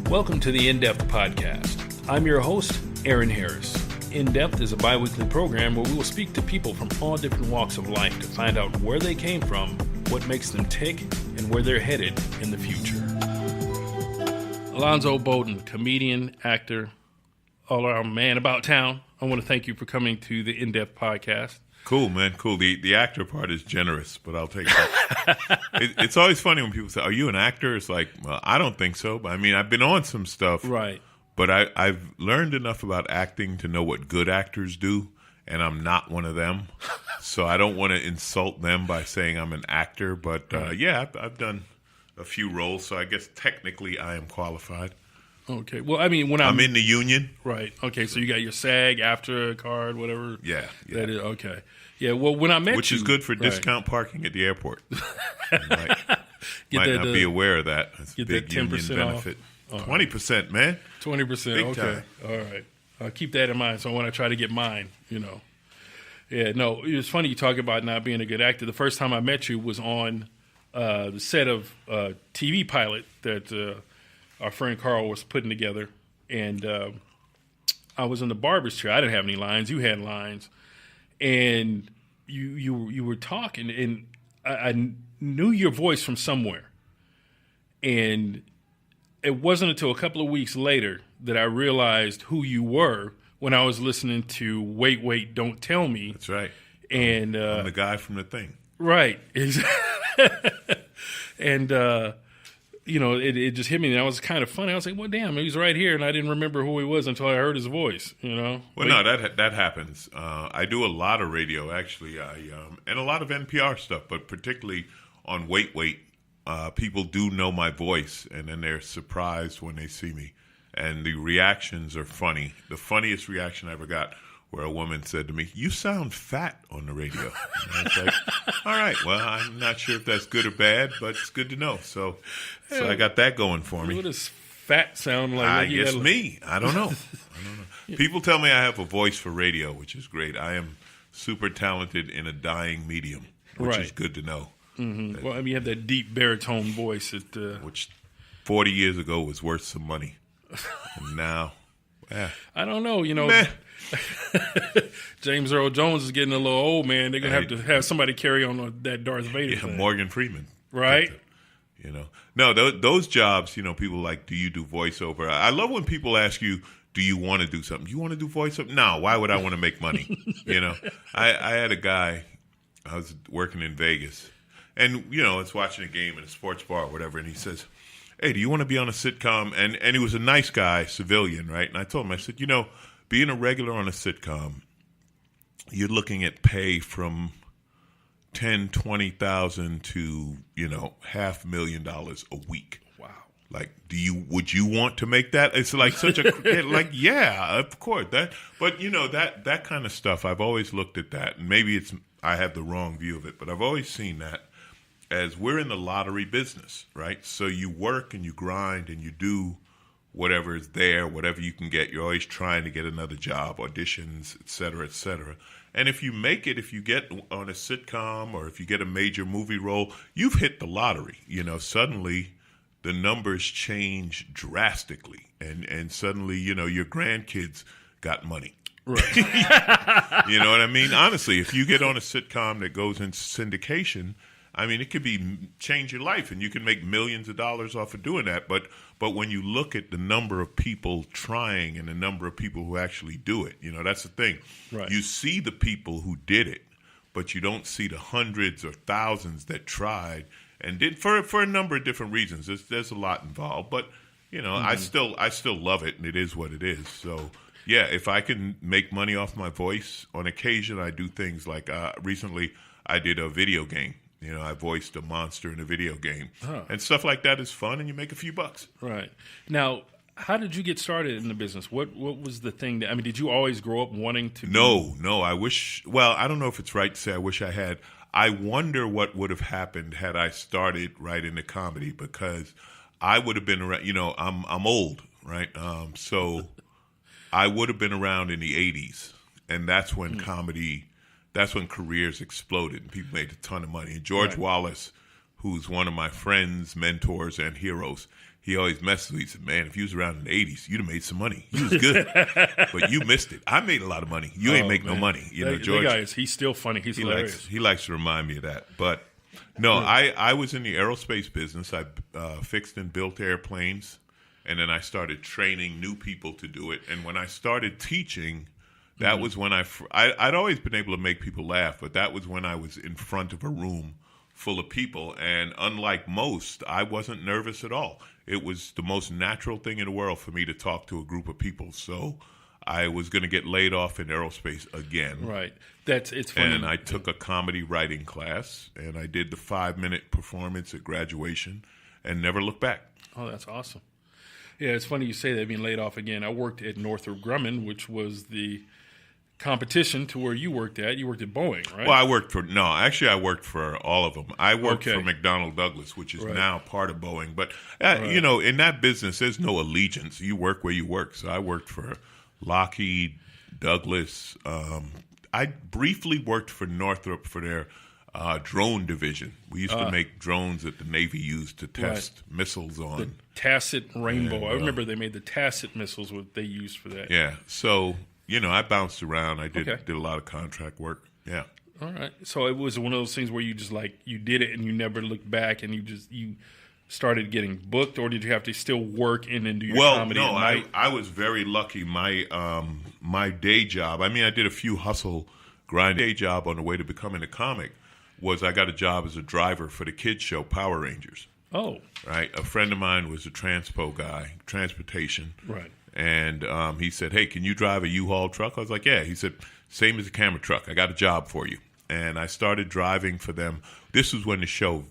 Welcome to the In-Depth Podcast. I'm your host, Aaron Harris. In-Depth is a bi-weekly program where we will speak to people from all different walks of life to find out where they came from, what makes them tick, and where they're headed in the future. Alonzo Bodden, comedian, actor, all-around man about town. I want to thank you for coming to the In-Depth Podcast. Cool, man. Cool. The actor part is generous, but I'll take that. It's always funny when people say, "Are you an actor?" It's like, well, I don't think so. But I mean, I've been on some stuff. Right. But I've learned enough about acting to know what good actors do, and I'm not one of them. So I don't want to insult them by saying I'm an actor. But yeah, I've done a few roles, so I guess technically I am qualified. Okay. Well, I mean, when I'm in the union. Right. Okay. So you got your SAG, AFTRA card, whatever. Yeah. That is, okay. Yeah. Well, when I met Which you, is good for discount parking at the airport. Might not be aware of that. It's a big union benefit. 20%, man. 20%. Okay. Time. All right. I'll keep that in mind. So when I try to get mine, you know. Yeah. No, it was funny you talk about not being a good actor. The first time I met you was on the set of a TV pilot that our friend Carl was putting together, and I was in the barber's chair. I didn't have any lines. You had lines, and you were talking, and I knew your voice from somewhere, and it wasn't until a couple of weeks later that I realized who you were when I was listening to Wait, Wait, Don't Tell Me. That's right. And I'm the guy from The Thing. Right. And you know, it just hit me, and that was kind of funny. I was like, well, damn, he's right here, and I didn't remember who he was until I heard his voice, you know? Well, no, that happens. I do a lot of radio, actually, and a lot of NPR stuff, but particularly on Wait, Wait, people do know my voice, and then they're surprised when they see me. And the reactions are funny. The funniest reaction I ever got where a woman said to me, "You sound fat on the radio." And I was like, all right, well, I'm not sure if that's good or bad, but it's good to know. So I got that going for me. What does fat sound like? I guess me. I don't know. People tell me I have a voice for radio, which is great. I am super talented in a dying medium, which is good to know. Mm-hmm. Well, I mean, you have that deep baritone voice. Which 40 years ago was worth some money. And now, I don't know, you know. Meh. James Earl Jones is getting a little old, man. They're going to have somebody carry on that Darth Vader thing. Morgan Freeman. Right? You know. No, those jobs, you know, people like, do you do voiceover? I love when people ask you, do you want to do something? Do you want to do voiceover? No, why would I want to make money? You know. I had a guy, I was working in Vegas, and, you know, it's watching a game in a sports bar or whatever, and he says, "Hey, do you want to be on a sitcom?" And he was a nice guy, civilian, right? And I told him, I said, you know, being a regular on a sitcom, you're looking at pay from $10,000-$20,000 to, you know, $500,000 a week. Wow. Like, would you want to make that? It's like such a like, yeah, of course that. But you know that kind of stuff. I've always looked at that, and maybe I have the wrong view of it, but I've always seen that as we're in the lottery business, right? So you work and you grind and you do whatever is there, whatever you can get. You're always trying to get another job, auditions, et cetera, et cetera. And if you make it, if you get on a sitcom or if you get a major movie role, you've hit the lottery. You know, suddenly the numbers change drastically. And suddenly, you know, your grandkids got money. Right. You know what I mean? Honestly, if you get on a sitcom that goes into syndication, I mean, it could change your life, and you can make millions of dollars off of doing that. But when you look at the number of people trying and the number of people who actually do it, you know, that's the thing. Right. You see the people who did it, but you don't see the hundreds or thousands that tried and did for a number of different reasons. There's a lot involved, but you know, I still love it, and it is what it is. So yeah, if I can make money off my voice, on occasion I do things like recently I did a video game. You know, I voiced a monster in a video game. And stuff like that is fun, and you make a few bucks. Right. Now, how did you get started in the business? What was the thing that, I mean, did you always grow up wanting to No, I wish, well, I don't know if it's right to say I wish I had. I wonder what would have happened had I started right into comedy, because I would have been around, you know, I'm old, right? So I would have been around in the 80s, and that's when careers exploded and people made a ton of money. And George Wallace, who's one of my friends, mentors, and heroes. He always messes with me. He said, man, if you was around in the 80s, you'd have made some money. You was good. But you missed it. I made a lot of money. You ain't make no money. You know, George. The guy he's still funny. He's hilarious. He likes to remind me of that. But no, I was in the aerospace business. I fixed and built airplanes. And then I started training new people to do it. And when I started teaching, that was when I'd always been able to make people laugh. But that was when I was in front of a room full of people. And unlike most, I wasn't nervous at all. It was the most natural thing in the world for me to talk to a group of people. So I was going to get laid off in aerospace again. Right. It's funny. And I took a comedy writing class, and I did the 5-minute performance at graduation and never looked back. Oh, that's awesome. Yeah, it's funny you say that, being laid off again. I worked at Northrop Grumman, which was the competition to where you worked at. You worked at Boeing, right? Well, I worked for all of them. I worked for McDonnell Douglas, which is now part of Boeing. But, you know, in that business, there's no allegiance. You work where you work. So I worked for Lockheed, Douglas. I briefly worked for Northrop for their drone division. We used to make drones that the Navy used to test missiles on. The Tacit Rainbow. And, I remember they made the Tacit missiles, what they used for that. Yeah. So, you know, I bounced around. I did a lot of contract work. Yeah. All right. So it was one of those things where you just you did it and you never looked back, and you started getting booked, or did you have to still work and then do your comedy at night? I was very lucky. My day job, I mean, I did a few hustle, grind day job on the way to becoming a comic, was I got a job as a driver for the kids show Power Rangers. Oh. Right. A friend of mine was a transpo guy, transportation. Right. And he said, hey, can you drive a U-Haul truck? I was like, yeah. He said, same as a camera truck. I got a job for you. And I started driving for them. This was when the show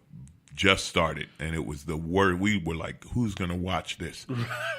just started, and it was the word. We were like, who's going to watch this?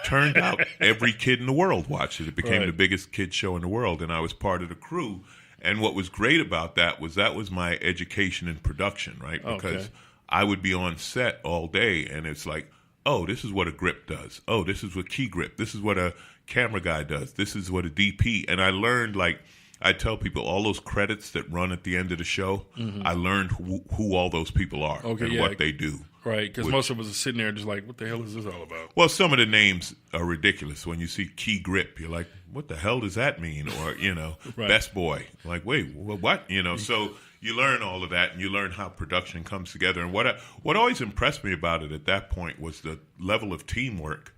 Turned out every kid in the world watched it. It became the biggest kid show in the world, and I was part of the crew. And what was great about that was my education in production, right? Because I would be on set all day, and it's like, oh, this is what a grip does. Oh, this is what key grip. This is what a camera guy does. This is what a DP. And I learned, like, I tell people all those credits that run at the end of the show, I learned who all those people are and what they do. Right, because most of us are sitting there just like, what the hell is this all about? Well, some of the names are ridiculous. When you see key grip, you're like, what the hell does that mean? Or, you know, best boy. Like, wait, what? You know, so you learn all of that, and you learn how production comes together. And what always impressed me about it at that point was the level of teamwork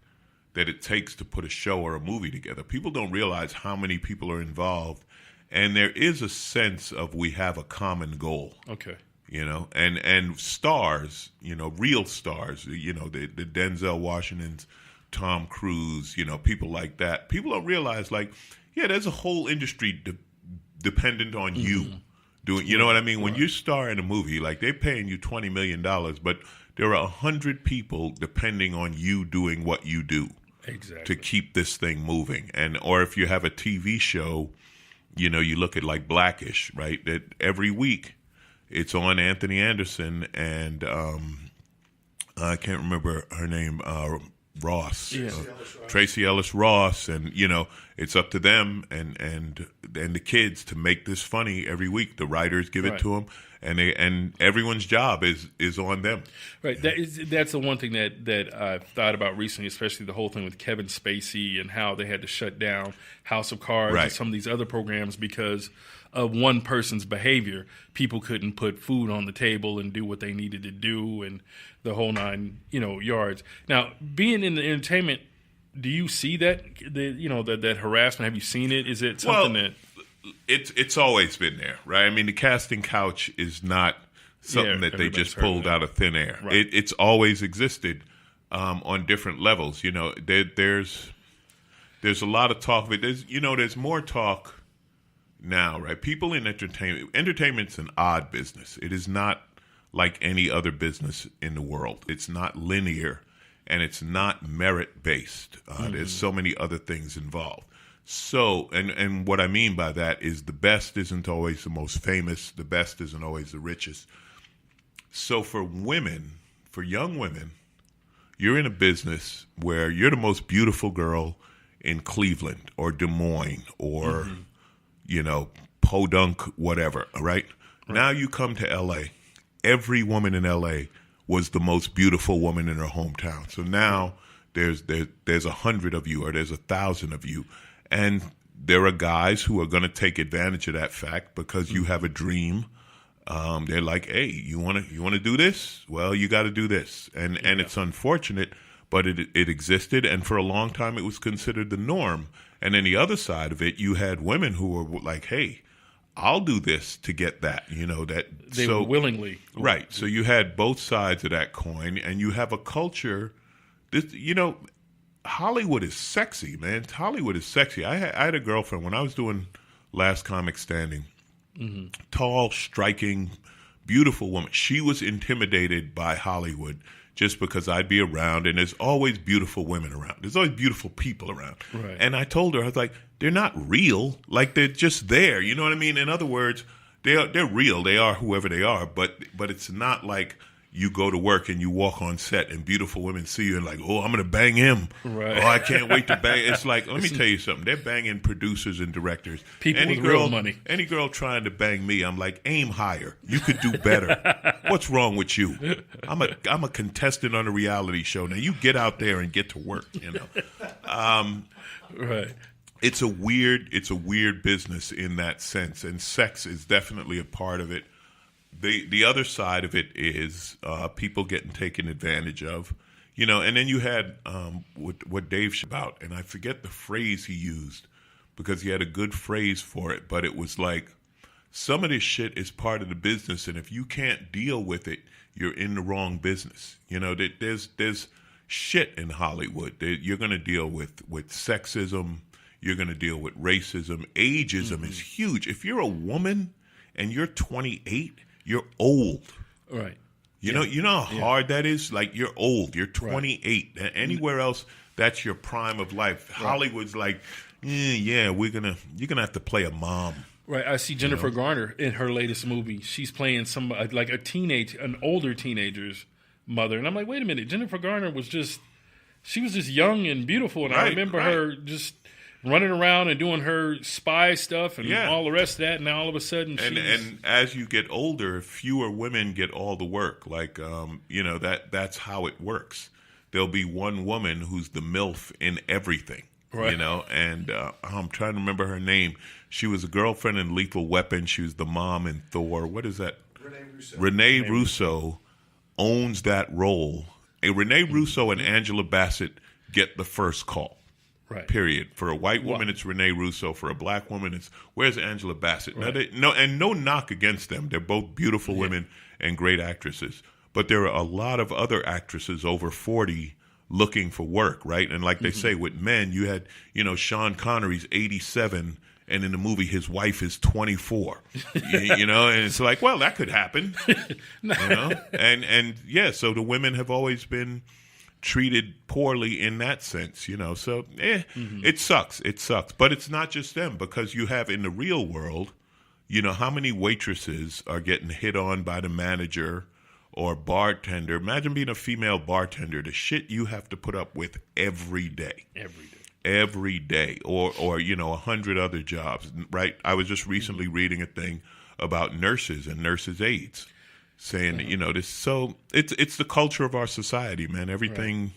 that it takes to put a show or a movie together. People don't realize how many people are involved, and there is a sense of we have a common goal. Okay. You know, and stars, you know, real stars, you know, the Denzel Washingtons, Tom Cruise, you know, people like that. People don't realize, like, yeah, there's a whole industry dependent on you doing, you know what I mean? When you star in a movie, like, they're paying you $20 million, but there are 100 people depending on you doing what you do to keep this thing moving. And or if you have a TV show, you know, you look at like Blackish, right? That every week it's on Anthony Anderson and I can't remember her name, Ross, Tracy Ellis Ross, and you know it's up to them and the kids to make this funny every week. The writers give it to them, and everyone's job is on them. Right. That's the one thing that I've thought about recently, especially the whole thing with Kevin Spacey and how they had to shut down House of Cards and some of these other programs because of one person's behavior. People couldn't put food on the table and do what they needed to do, and the whole 9 yards. Now, being in the entertainment, do you see that that harassment? Have you seen it? Is it something that it's always been there, right? I mean, the casting couch is not something that they just pulled out of thin air. Right. It's always existed on different levels. You know, there's a lot of talk of it. There's more talk now, right? People in entertainment's an odd business. It is not like any other business in the world. It's not linear, and it's not merit-based. There's so many other things involved. So, and what I mean by that is the best isn't always the most famous. The best isn't always the richest. So for women, for young women, you're in a business where you're the most beautiful girl in Cleveland or Des Moines or, Podunk, whatever, right? Now you come to L.A., every woman in L.A. was the most beautiful woman in her hometown. So now there's 100 of you, or there's 1,000 of you, and there are guys who are going to take advantage of that fact because you have a dream. They're like, hey, you want to do this? Well, you got to do this, and it's unfortunate, but it existed, and for a long time it was considered the norm. And then the other side of it, you had women who were like, hey, I'll do this to get that, that they were willingly. Right. So you had both sides of that coin, and you have a culture. Hollywood is sexy, man. Hollywood is sexy. I had a girlfriend when I was doing Last Comic Standing. Mm-hmm. Tall, striking, beautiful woman. She was intimidated by Hollywood just because I'd be around, and there's always beautiful women around. There's always beautiful people around. Right. And I told her, I was like, they're not real. Like, they're just there. You know what I mean? In other words, they're real. They are whoever they are. But it's not like you go to work and you walk on set and beautiful women see you and like, oh, I'm going to bang him. Right. Oh, I can't wait to bang. It's like, let me tell you something. They're banging producers and directors. People with real money. Any girl trying to bang me, I'm like, aim higher. You could do better. What's wrong with you? I'm a contestant on a reality show. Now you get out there and get to work, Right. It's a weird business in that sense, and sex is definitely a part of it. The other side of it is people getting taken advantage of, and then you had what Dave about, and I forget the phrase he used because he had a good phrase for it, but it was like, some of this shit is part of the business, and if you can't deal with it, you're in the wrong business. There's shit in Hollywood. You're going to deal with sexism. You're going to deal with racism. Ageism is huge. If you're a woman and you're 28, you're old. Right. You know how hard that is? Like, you're old. You're 28. Right. Anywhere else, that's your prime of life. Right. Hollywood's like, you're going to have to play a mom. Right. I see Jennifer Garner in her latest movie. She's playing like an older teenager's mother. And I'm like, wait a minute. Jennifer Garner was just young and beautiful. And I remember her just running around and doing her spy stuff and all the rest of that, and now all of a sudden and as you get older, fewer women get all the work. Like, that's how it works. There'll be one woman who's the MILF in everything, right. And I'm trying to remember her name. She was a girlfriend in Lethal Weapon. She was the mom in Thor. What is that? Renee Russo owns that role. Renee Russo and Angela Bassett get the first call. Right. Period. For a white woman, it's Renee Russo. For a black woman, it's where's Angela Bassett? Right. Now, no knock against them. They're both beautiful women and great actresses. But there are a lot of other actresses over 40 looking for work, right? And like they say, with men, you had, Sean Connery's 87, and in the movie, his wife is 24. And it's like, well, that could happen. And so the women have always been treated poorly in that sense, so it sucks. But it's not just them, because you have in the real world, how many waitresses are getting hit on by the manager or bartender. Imagine being a female bartender, the shit you have to put up with every day, or 100 other jobs, right? I was just recently reading a thing about nurses and nurses' aides, saying this. So it's the culture of our society, man. Everything.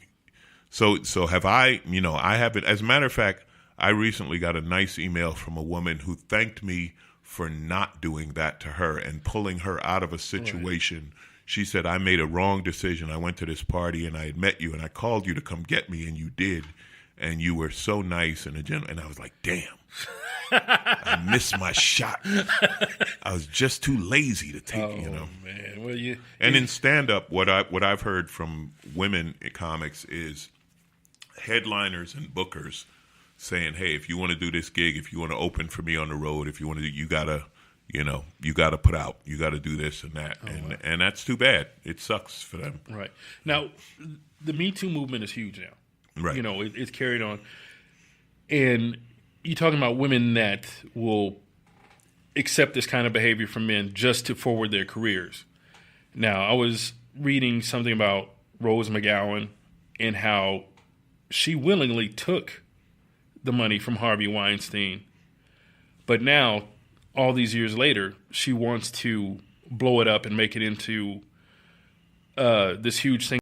Right. So have I haven't. As a matter of fact, I recently got a nice email from a woman who thanked me for not doing that to her and pulling her out of a situation. Right. She said, I made a wrong decision. I went to this party and I had met you and I called you to come get me, and you did, and you were so nice and a gentleman. And I was like, damn. I missed my shot. I was just too lazy to take, man. Well, and in stand-up, what I've heard from women in comics is headliners and bookers saying, "Hey, if you want to do this gig, if you want to open for me on the road, if you want to, you gotta put out, you gotta do this and that," and that's too bad. It sucks for them. Right. Now, the Me Too movement is huge now. Right. It's carried on, and you're talking about women that will accept this kind of behavior from men just to forward their careers. Now, I was reading something about Rose McGowan and how she willingly took the money from Harvey Weinstein, but now, all these years later, she wants to blow it up and make it into this huge thing